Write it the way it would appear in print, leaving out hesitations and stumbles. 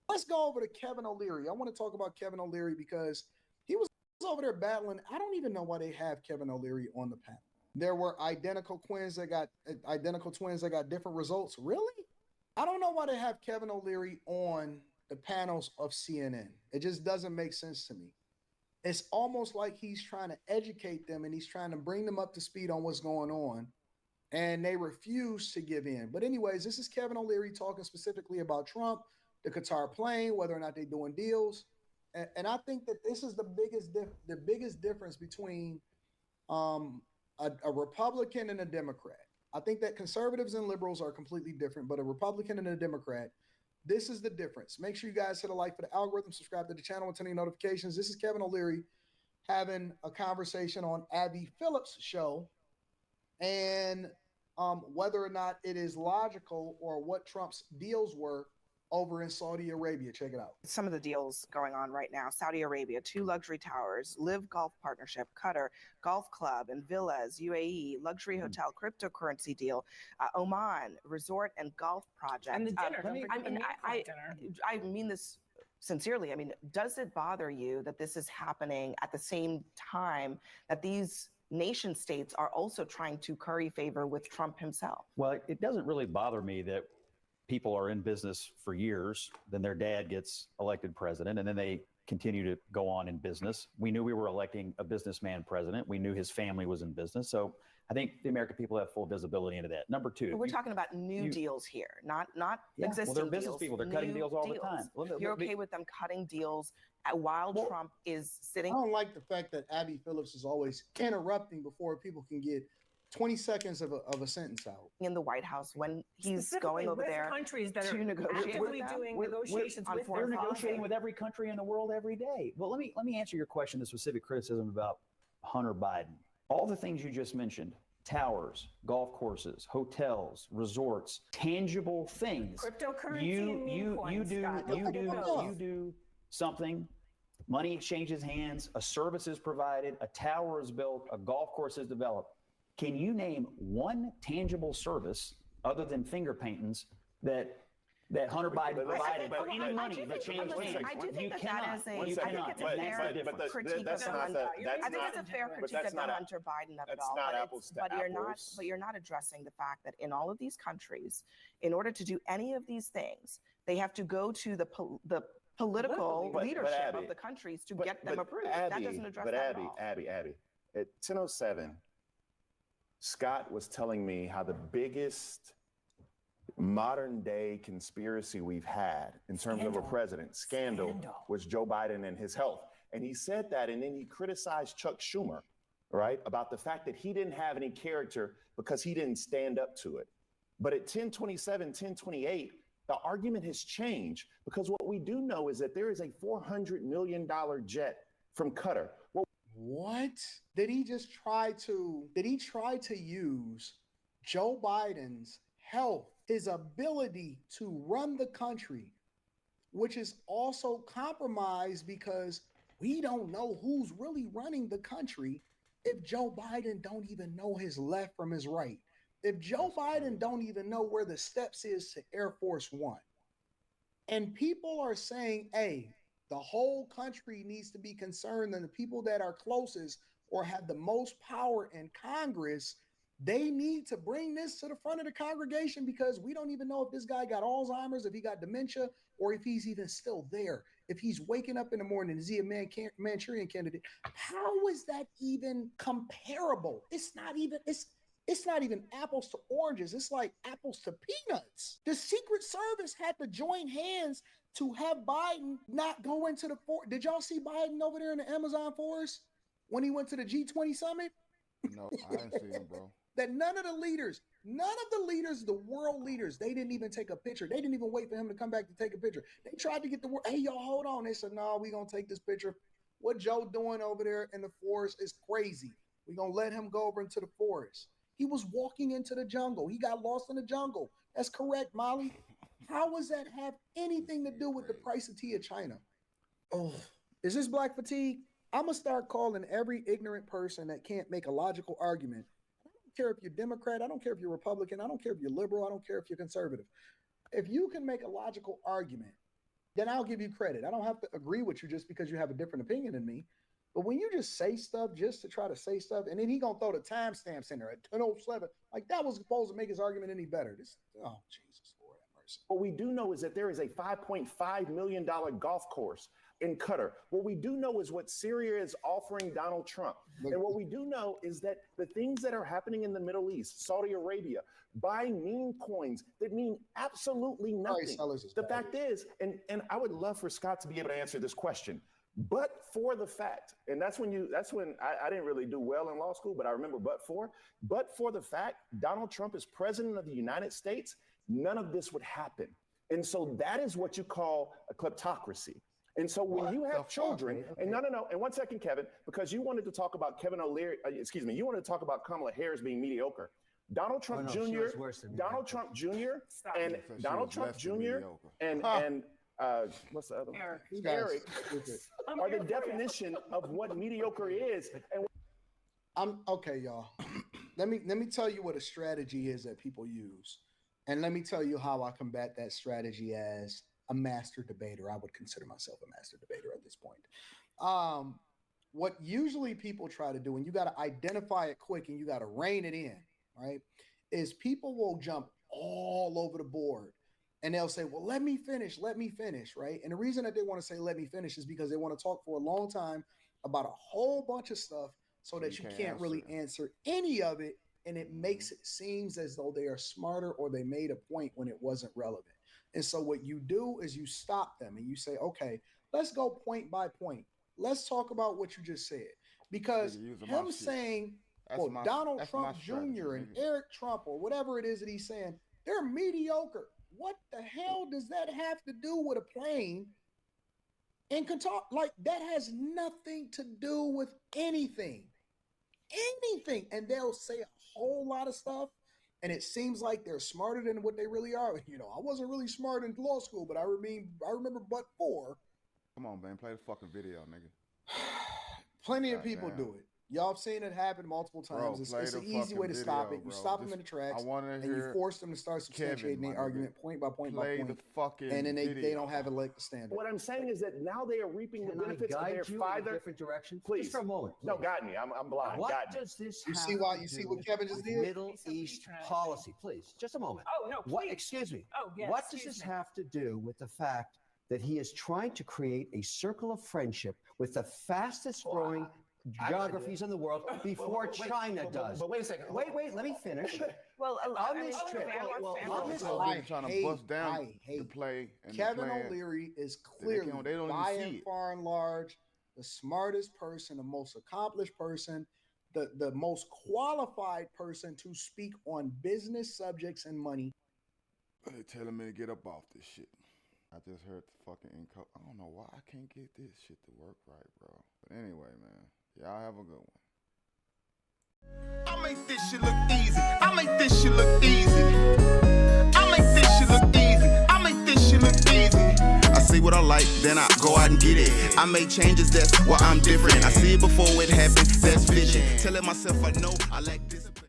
let's go over to Kevin O'Leary. I want to talk about Kevin O'Leary because he was over there battling. I don't even know why they have Kevin O'Leary on the panel. There were identical twins that got different results. Really? I don't know why they have Kevin O'Leary on the panels of CNN. It just doesn't make sense to me. It's almost like he's trying to educate them and he's trying to bring them up to speed on what's going on, and they refuse to give in. But anyways, this is Kevin O'Leary talking specifically about Trump, the Qatar plane, whether or not they're doing deals. And I think that this is the biggest difference between a Republican and a Democrat. I think that conservatives and liberals are completely different, but a Republican and a Democrat, this is the difference. Make sure you guys hit a like for the algorithm, subscribe to the channel, and turn on notifications. This is Kevin O'Leary having a conversation on Abby Phillips' show, and whether or not it is logical or what Trump's deals were over in Saudi Arabia. Check it out. Some of the deals going on right now: Saudi Arabia, 2 luxury towers, Live Golf Partnership, Qatar, Golf Club and Villas, UAE, luxury hotel, cryptocurrency deal, Oman, resort and golf project. And the dinner. I mean this sincerely. I mean, does it bother you that this is happening at the same time that these nation states are also trying to curry favor with Trump himself? Well, it doesn't really bother me that people are in business for years, then their dad gets elected president, and then they continue to go on in business. We knew we were electing a businessman president. We knew his family was in business. So I think the American people have full visibility into that. Number 2. We're talking about new deals here, not existing deals. Well, they're business deals, people. They're cutting deals all the time. You're okay with them cutting deals while Trump is sitting? I don't like the fact that Abby Phillips is always interrupting before people can get 20 seconds of a sentence out. In the White House when he's going over there countries that to are negotiate actively doing negotiations with We're negotiating with every country in the world every day. Well, let me answer your question, the specific criticism about Hunter Biden. All the things you just mentioned: towers, golf courses, hotels, resorts, tangible things. Cryptocurrency. You do something. Money exchanges hands. A service is provided. A tower is built. A golf course is developed. Can you name one tangible service other than finger paintings that Hunter Biden provided for any money that changed hands? I do think that is a fair critique of Hunter Biden of it all. But you're not addressing the fact that in all of these countries, in order to do any of these things, they have to go to the political leadership of the countries to get them approved. That doesn't address that at all. Abby, at 10:07. Scott was telling me how the biggest modern day conspiracy we've had in terms of a president scandal was Joe Biden and his health. And he said that, and then he criticized Chuck Schumer, right, about the fact that he didn't have any character because he didn't stand up to it. But at 10:27, 10:28, the argument has changed, because what we do know is that there is a $400 million jet from Qatar. What? Did he try to use Joe Biden's health, his ability to run the country, which is also compromised because we don't know who's really running the country if Joe Biden don't even know his left from his right. If Joe Biden don't even know where the steps is to Air Force One. And people are saying, hey, the whole country needs to be concerned, and the people that are closest or have the most power in Congress, they need to bring this to the front of the congregation, because we don't even know if this guy got Alzheimer's, if he got dementia, or if he's even still there. If he's waking up in the morning, is he a Manchurian candidate? How is that even comparable? It's not even apples to oranges. It's like apples to peanuts. The Secret Service had to join hands to have Biden not go into the forest. Did y'all see Biden over there in the Amazon forest when he went to the G20 summit? No, I didn't see him, bro. That none of the leaders, the world leaders, they didn't even take a picture. They didn't even wait for him to come back to take a picture. They tried to get the word, hey, y'all, hold on. They said, no, we're going to take this picture. What Joe doing over there in the forest is crazy. We're going to let him go over into the forest. He was walking into the jungle. He got lost in the jungle. That's correct, Molly. How does that have anything to do with the price of tea in China? Oh, is this black fatigue? I'm going to start calling every ignorant person that can't make a logical argument. I don't care if you're Democrat. I don't care if you're Republican. I don't care if you're liberal. I don't care if you're conservative. If you can make a logical argument then I'll give you credit. I don't have to agree with you just because you have a different opinion than me. But when you just say stuff just to try to say stuff, and then he gonna throw the timestamps in there at 10:07, like that was supposed to make his argument any better. Oh Jesus, Lord have mercy. What we do know is that there is a $5.5 million golf course in Qatar. What we do know is what Syria is offering Donald Trump. And what we do know is that the things that are happening in the Middle East, Saudi Arabia, buying meme coins that mean absolutely nothing. The fact is, and I would love for Scott to be able to answer this question. But for the fact, and that's when I didn't really do well in law school, but I remember but for the fact Donald Trump is president of the United States, none of this would happen. And so that is what you call a kleptocracy. And so when you have children, and no, and 1 second, Kevin, because you wanted to talk about you wanted to talk about Kamala Harris being mediocre. Donald Trump Jr. and what's the other one? Eric are the definition of what mediocre is. And I'm okay, y'all. Let me tell you what a strategy is that people use, and let me tell you how I combat that strategy as a master debater. I would consider myself a master debater at this point. What usually people try to do, and you got to identify it quick and you got to rein it in, right? Is people will jump all over the board and they'll say, well, let me finish, right? And the reason that they want to say, let me finish is because they want to talk for a long time about a whole bunch of stuff so that you can't really answer any of it. And it makes it seem as though they are smarter or they made a point when it wasn't relevant. And so what you do is you stop them and you say, okay, let's go point by point. Let's talk about what you just said. Because him saying, well, Donald Trump Jr. and Eric Trump or whatever it is that he's saying, they're mediocre. What the hell does that have to do with a plane and Qatar? Like, that has nothing to do with anything. And they'll say a whole lot of stuff. And it seems like they're smarter than what they really are. You know, I wasn't really smart in law school, but I remember but for. Come on, man. Play the fucking video, nigga. Plenty of people do it. Y'all have seen it happen multiple times. Bro, it's an easy way to stop it. You stop them in the tracks, and you force them to start substantiating their argument point by point by point. And then they don't have a leg to stand on. What I'm saying is that now they are reaping the benefits of their father. Different direction, please. Just for a moment. Please. No, got me. I'm blind. What does this have you see what Kevin just did? Middle East policy, please. Just a moment. Oh no, please. Excuse me. Oh yes. What does this have to do with the fact that he is trying to create a circle of friendship with the fastest growing geographies in the world before China does? But wait a second. Wait, let me finish. Well, on this trip, trying to bust down the play. And Kevin O'Leary is clearly, by and far and large, the smartest person, the most accomplished person, the most qualified person to speak on business subjects and money. They're telling me to get up off this shit. I just heard the fucking I don't know why I can't get this shit to work right, bro. But anyway, man, y'all have a good one. I make this shit look easy. I make this shit look easy. I make this shit look easy. I make this shit look easy. I see what I like, then I go out and get it. I make changes, that's why I'm different. I see it before it happens, that's vision. Telling myself I know I like this.